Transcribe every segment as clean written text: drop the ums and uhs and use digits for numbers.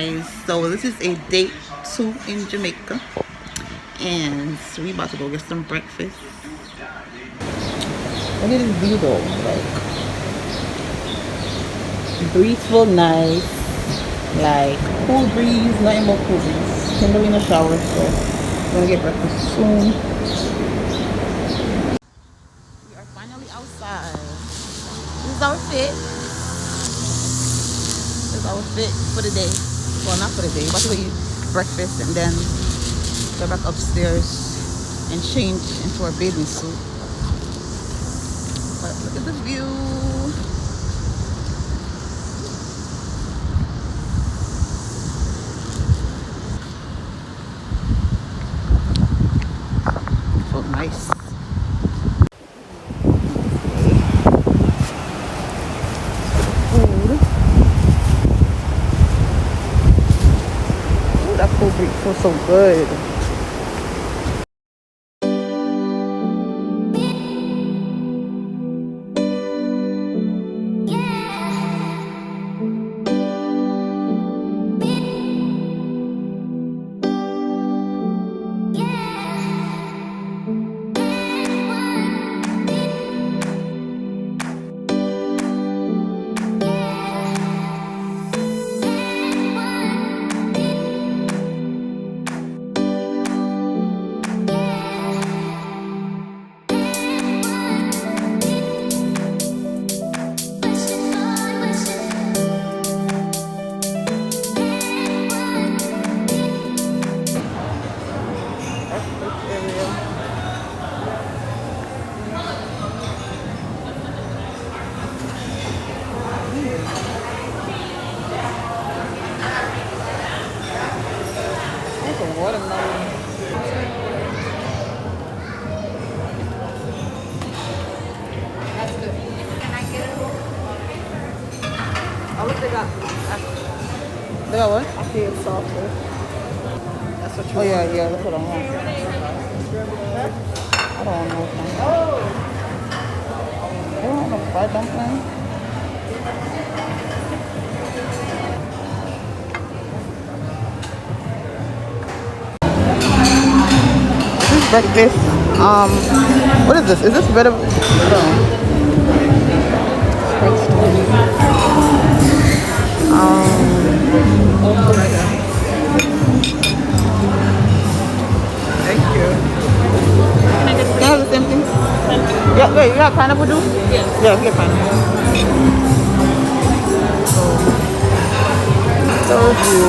guys, so this is a day 2 in Jamaica and we about to go get some breakfast. Look at this view though, like breezeful, nice, like cool breeze, nothing but cool breeze. Kimberly in the shower, so we're gonna get breakfast soon. We are finally outside. This is our fit. This is our fit for the day. Well, not for the day, but we're gonna eat breakfast and then go back upstairs and change into our bathing suit. But look at the view. So nice. Food. Ooh, that cold breeze feels so good. Watermelon. That's good. Can I get it? Oh, look, they got. They got what? I feel softer. That's what you want. Yeah, that's what I want. I don't want no thing. Oh! They don't want no fried dumpling. Breakfast. What is this? Is this bread of? No. Thank you. Can I have the same thing? Yeah, wait, you got pineapple juice? Yes. Yeah, get pineapple. So you.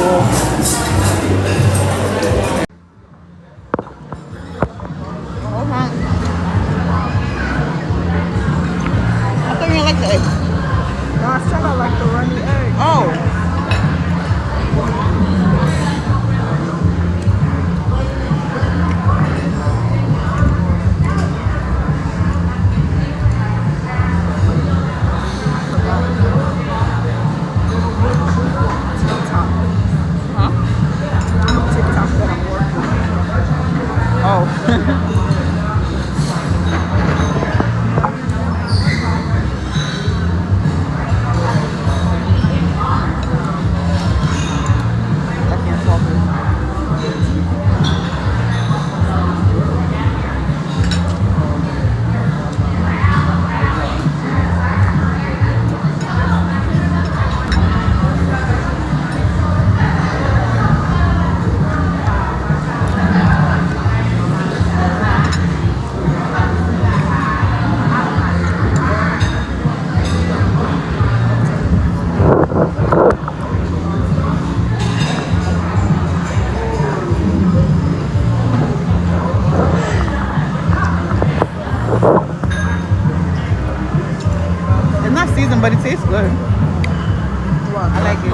But it tastes good. I like it.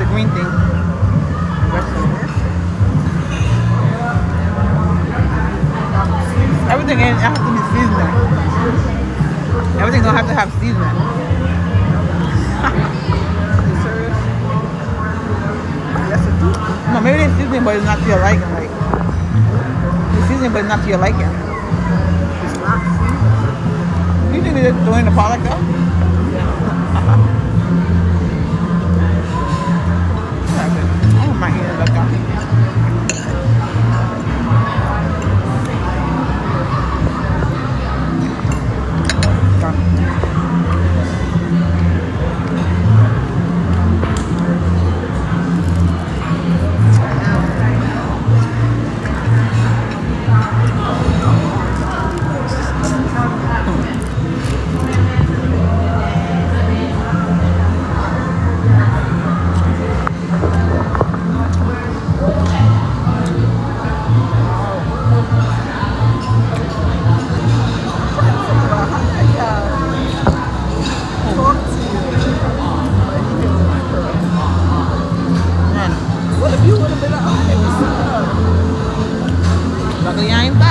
The green thing. Everything has to be seasoned. Everything don't have to have seasoning. No, maybe it's seasoning, but it's not to your liking. Like it's seasoning, but it's not to your liking. It's not seasoning. You think they're just throwing the pot like that? Happen.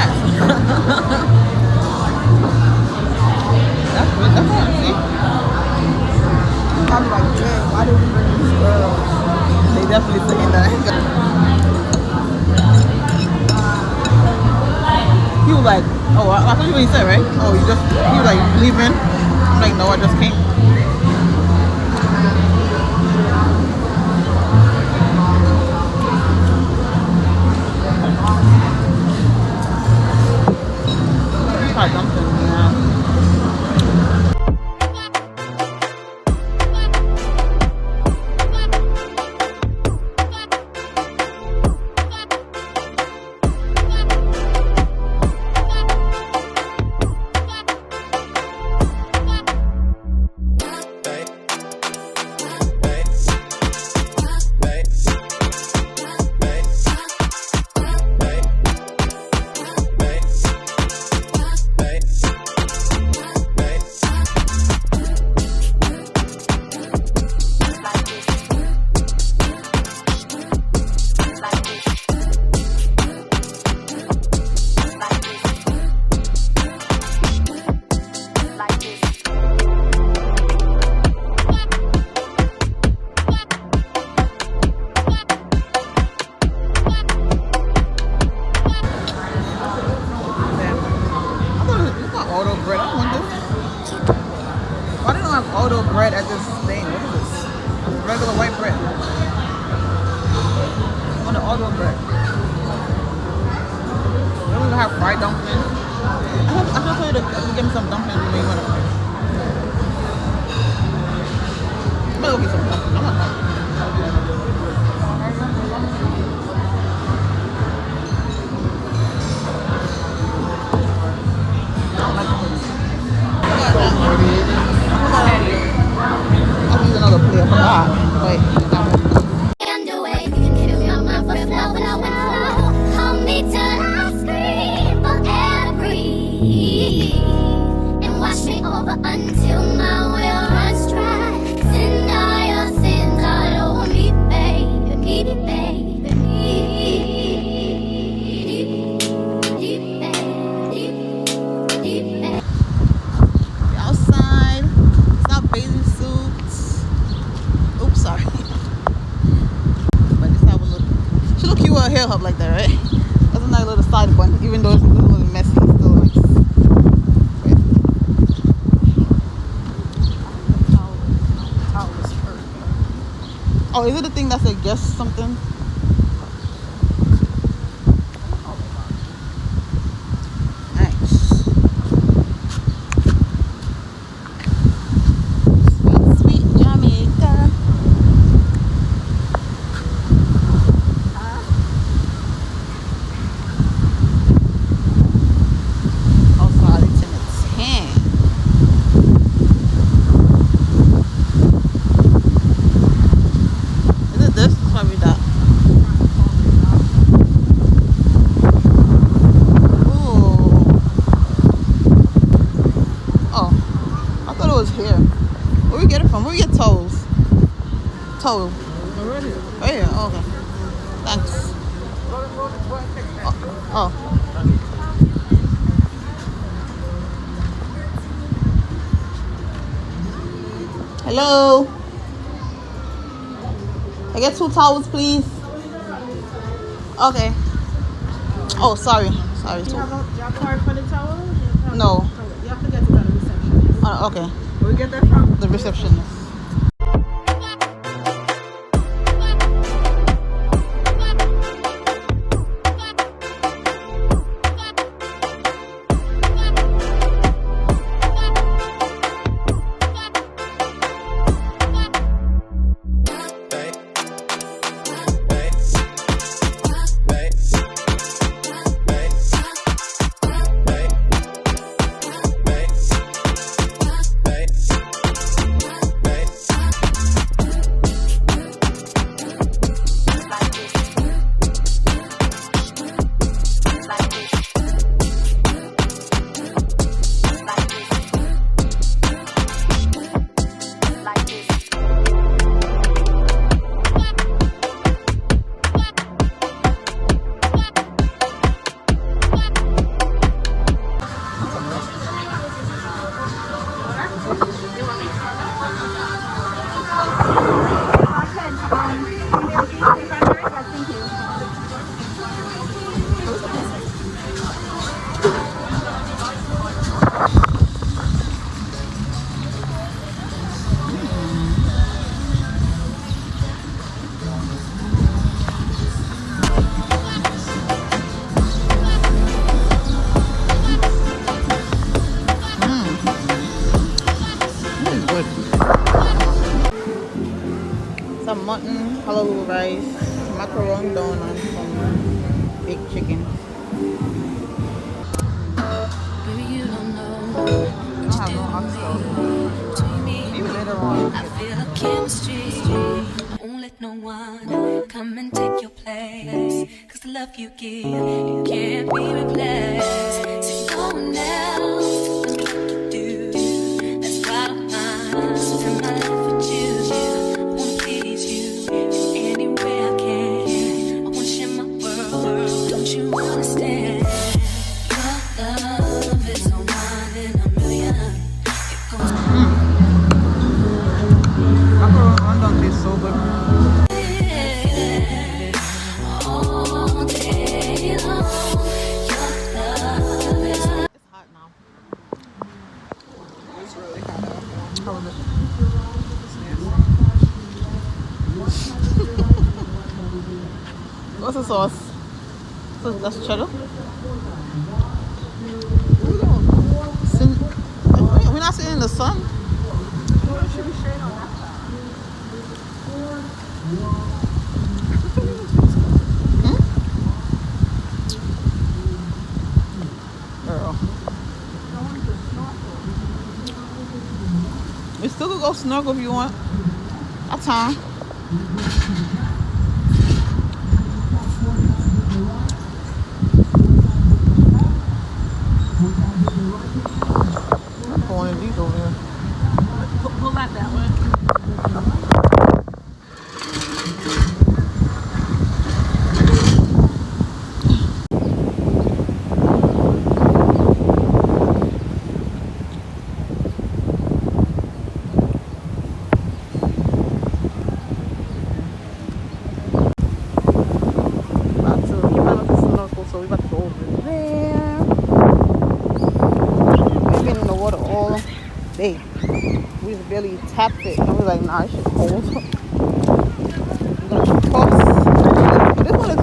that. That's what see. I'm like, damn, why did we bring these girls? They definitely saying that. He was like, oh, I thought you what he said, right? Oh, he was like, leaving? I'm like, no, I just came. Try something, yeah. Auto bread at this thing. What is this? Regular white bread. I want the auto bread. Then we gonna have fried dumplings. I should tell you to get me some dumplings when you want to. I'm gonna go get some dumplings. I'm not dumplings. I'll use another plate. I forgot. Wait. Until my will runs dry. Sin all your sins all over me, baby, baby, baby. Outside. It's not bathing suits. Oops, sorry. But this have a little. Should look cute with a hair hub like that, right? That's a nice little side bun, even though it's a little messy. It's still nice. Oh, is it the thing that said guess something? Nice. Sweet, sweet Jamaica. Outside it's in a 10. This is probably that. Ooh. Oh, I thought it was here. Where we get it from? Where we get toes? Toe. Oh yeah. Oh, okay. Thanks. Oh. Hello. I get 2 towels, please. Okay. Oh, sorry. Sorry. Do you have a card for the towel? No. You have to get it at the receptionist. Okay. Where we get that from? The receptionist. Hallelujah rice, macaroni and some big chicken. Baby, you don't know I what don't you have do no to oxtail. me, to me. Maybe later on. I feel a chemistry. I won't let no one come and take your place. Cause the love you give, it can't be replaced. So go now, tell me what to do. That's why I'm spend my life with you. I wanna please you any way I can. I wanna share my world, don't you understand? Your love is no one in a million. It goes Macaroni don't taste so good. all day long. Your love is It's hot now. It's really hot out. How was it? What's the sauce? So that's cheddar? We're not sitting in the sun? It should be straight on that side. Girl. Going to snorkel. We still could go snorkel if you want. That's time. I'm going in deep over here. Pull back that way. So we about to go over there. We've been in the water all day. We just barely tapped it and we was like, nah, it's just cold. We're gonna toss. This one is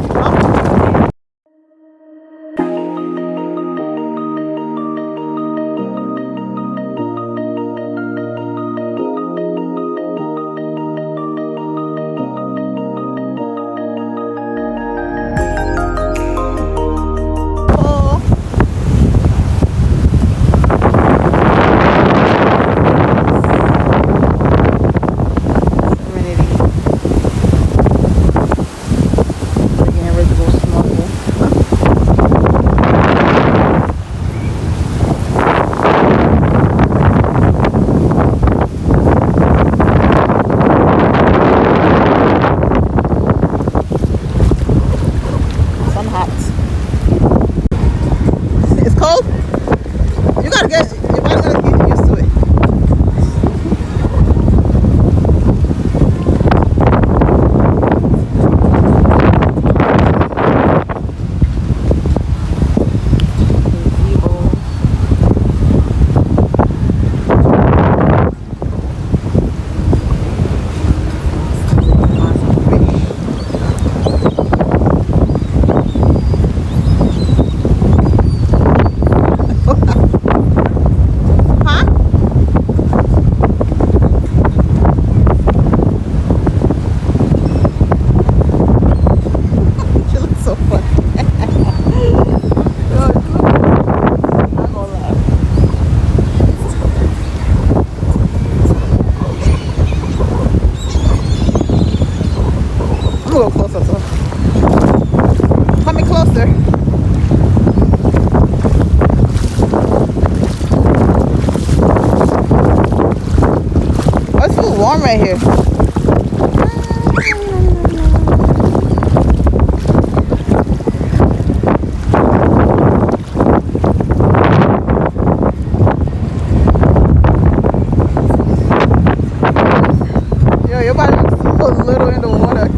warm right here. Yo, your body looks so little in the water.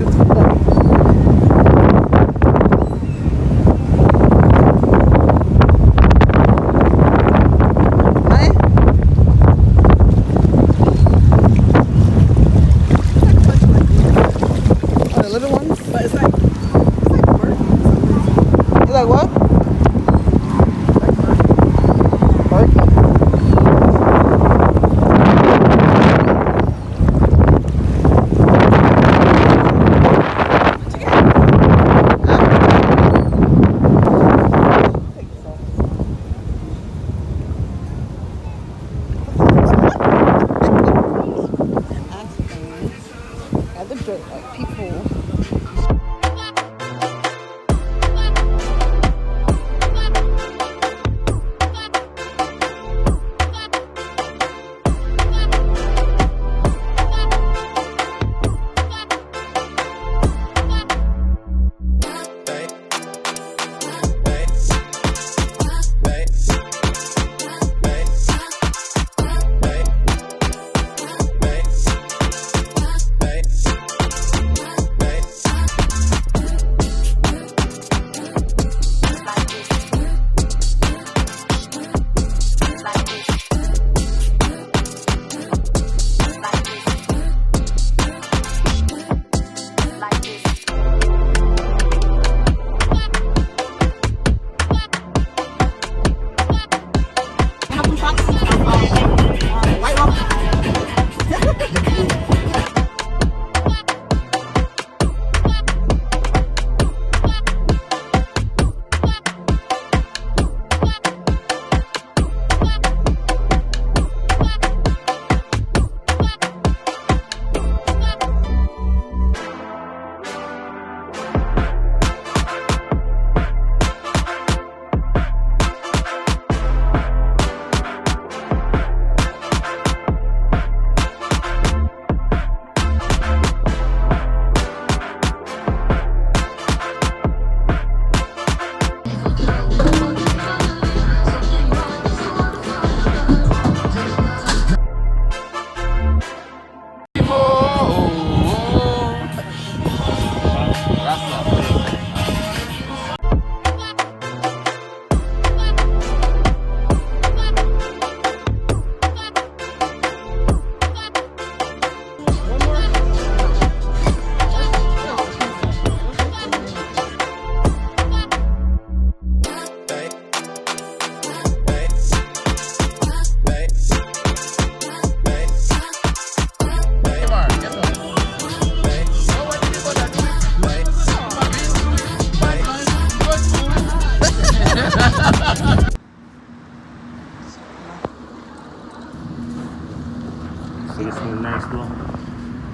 Something nice though.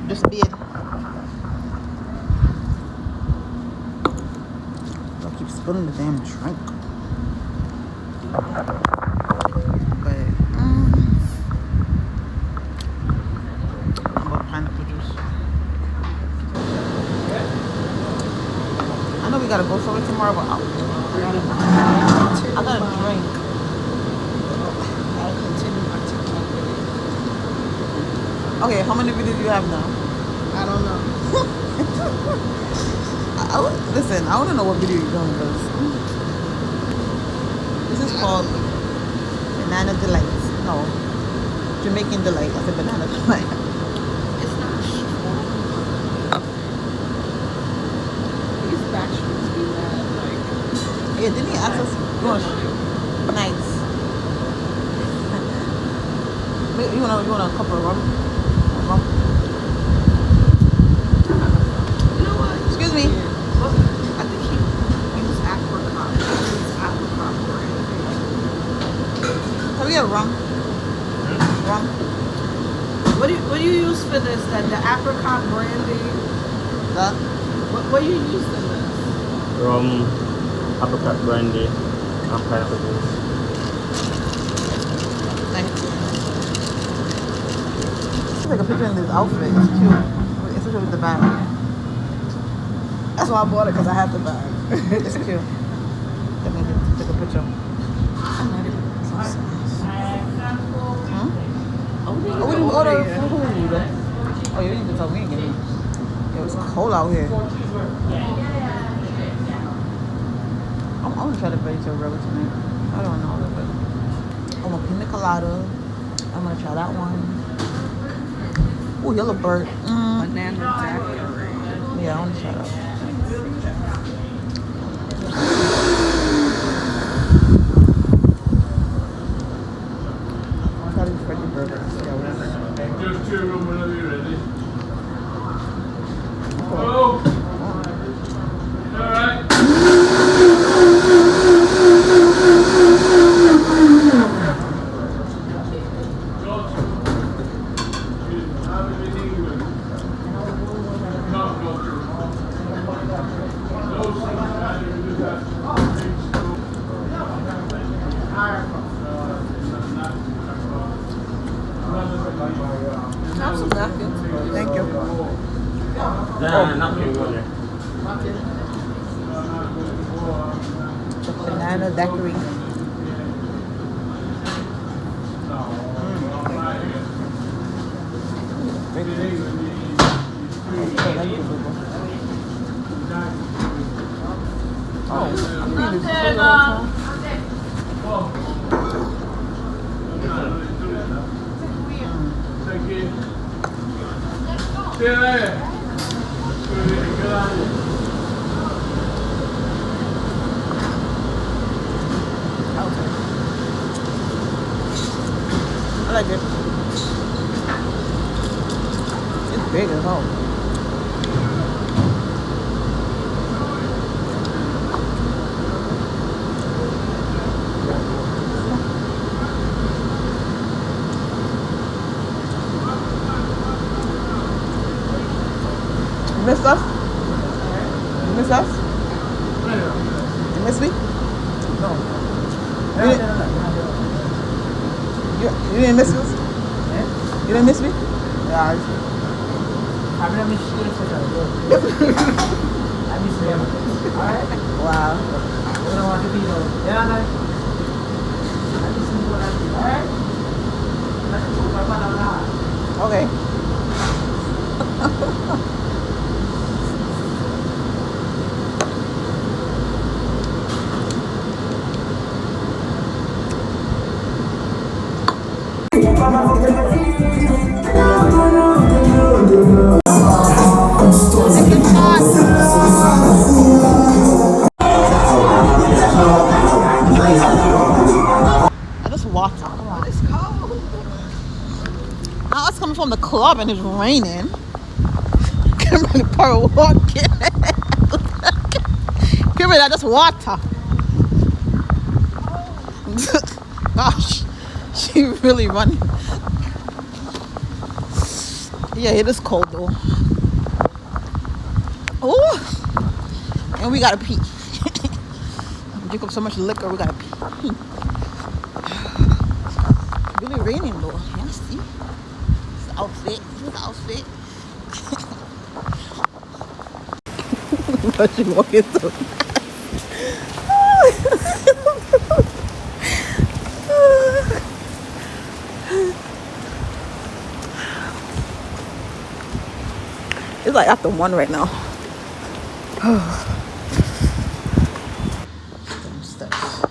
Just beard. I'll keep spilling the damn drink. But I'm about pineapple juice. I know we gotta go somewhere tomorrow, but I gotta drink. I'll continue my TikTok video. Okay, how many videos do you have now? I don't know. Listen, I want to know what video you're doing because this is called Banana Delights. No, Jamaican Delight. I said Banana Delight. It's not strong. These batteries be mad, like... Yeah, didn't he ask us? Nice. Wait, you want a cup of rum? Rum? You know what? Excuse me. I think he uses apricot. He uses apricot brandy. Can we get rum? Rum? What do you use for this? The apricot brandy? That? What do you use in this? Rum, apricot brandy, and pineapple juice. Thank you. Let's take a picture in this outfit. It's cute. Especially with the bag. That's why I bought it, because I have the bag. It's cute. Let me take a picture. I'm not even Oh, we didn't order food. Oh, you didn't even tell me again. It was cold out here. I'm gonna try the vegetable rubber tonight. I don't know. But I want pina colada. I'm gonna try that one. Oh, yellow bird. banana daiquiri. Yeah, I want to try that. I thought it was Freddy Burger. Just cheer room whenever you're ready. Oh! Alright. Have some napkins. Thank you. Nothing good there. The banana daiquiri. I like it. It's big as hell. You missed us? You missed us? You missed me? No. You didn't miss us? You didn't miss me? Yeah, I see. I miss you. I miss you. Alright? Wow. You don't want to be though. Yeah, no. I miss you. Alright? Okay. I just walked. But it's cold. Now it's coming from the club and it's raining. Kimberly Pearl walking. Kimberly, that's just water. Gosh, she really running. Yeah, it is cold though. Oh, and we gotta pee. Drink up so much liquor, we gotta pee. Really raining though. Yeah, see? It's the outfit. It's the outfit. But she walking so it's like after 1 right now. Steps.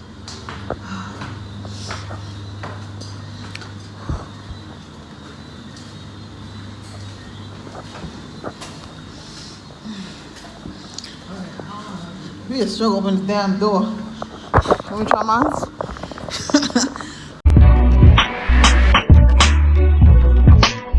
We just struggle open the damn door. Can we try mine?